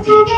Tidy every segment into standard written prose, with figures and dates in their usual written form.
Beautiful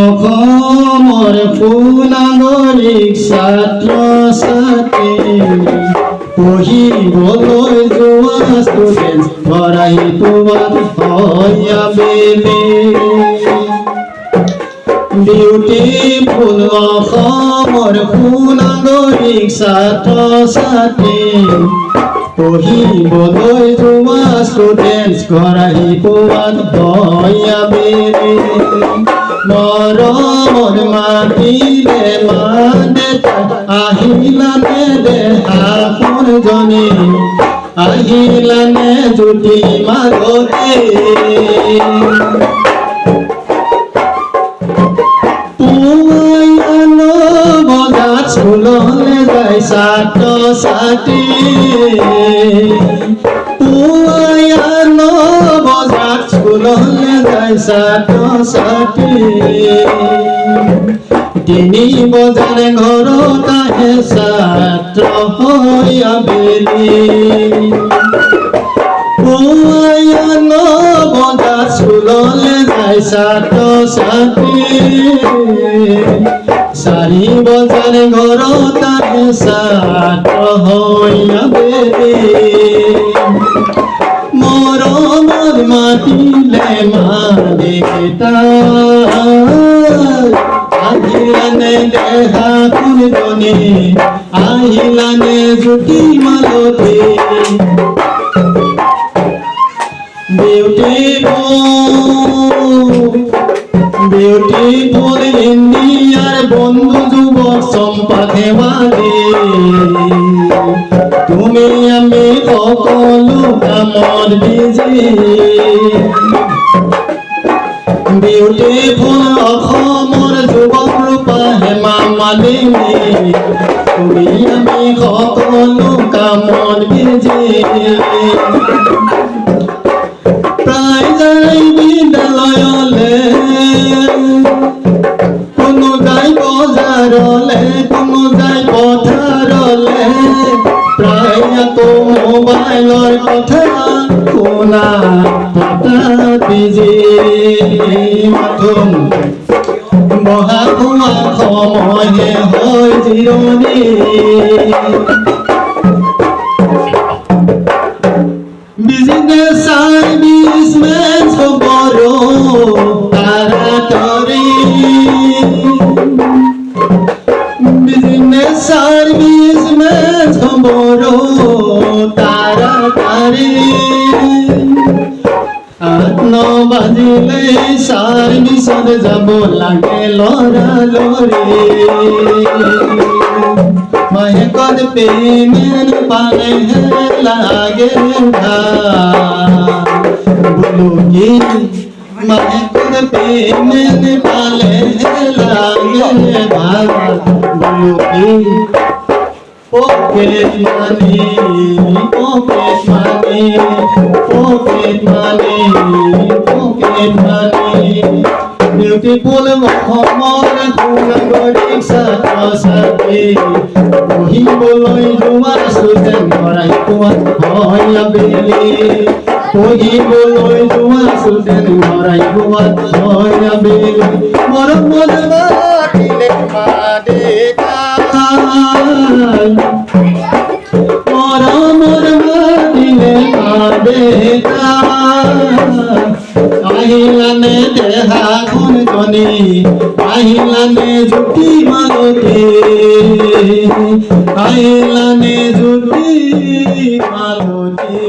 অসমৰ ফুলনাগৰিক ছাত্ৰ ছাত্ৰী পঢ়িবলৈ যোৱা ষ্টুডেণ্ট ভৰাই পোৱাত হয় আবেলি Beautiful অসমৰ ফুলনাগৰিক ছাত্ৰ ছাত্ৰী পঢ়িবলৈ যোৱা ষ্টুডেণ্ট ভৰাই পোৱাত হয় আবেলি মৰমৰ মাতিলে মা দেউতা আহিলানে দেহাপনজনী আহিলানে জ্যোতি মালতী পুৱাই বজাত স্কুললৈ যায় ছাত্ৰ ছাত্ৰী পুৱাই বজাত স্কুললৈ যায় ছাত্ৰ ছাত্ৰী 3 বজাত ঘৰত আহে ছাত্ৰ হৈ আবেলি পুৱাই বজাত স্কুললৈ যায় ছাত্ৰ ছাত্ৰী 4 বজাত ঘৰত আহে ছাত্ৰ হৈ আবেলি মৰমৰ মাতিলে মা দেউতা আহিলানে দেহাপনজনী আহিলানে জ্যোতি মালতী Beautiful Indiaৰ বন্ধু যুবক চম্পা দেৱালী তুমি আমি সকলো কামত বিজি Beautiful অসমৰ যুৱক ৰূপা হেমা মালিনী তুমি আমি সকলো কামত বিজি প্ৰায় যাই বিদ্যালয়লে কোনো যাই বজাৰলে কোনো যাই পথাৰলে প্ৰায় আকৌ মোবাইলৰ কথা শুনা হঠাৎ বিজি মাথোন বহা খোৱা সময়হে হয় জিৰণি Business servicemen soboro taratari Business servicemen soboro taratari 8 বাজিলে সার্ভিসত যাব লাগে লৰালৰি মাহেকত পেমেন্ট পালে লাগে বলো কি মাহেকত পেমেন্ট পালে লাগে বলো কি pocket money pocket money pocket money pocket money Beautiful অসমৰ ফুলনাগৰিক ছাত্ৰ ছাত্ৰী পঢ়িবলৈ যোৱা ষ্টুডেণ্ট ভৰাই পোৱাত হয় আবেলি পঢ়িবলৈ যোৱা ষ্টুডেণ্ট ভৰাই পোৱাত হয় আবেলি মৰমৰ মাতিলে মা দেউতা মৰমৰ মাতিলে মা দেউতা আহিলানে দেহাপনজনী আহিলানে জ্যোতি মালতী আহিলানে জ্যোতি মালতী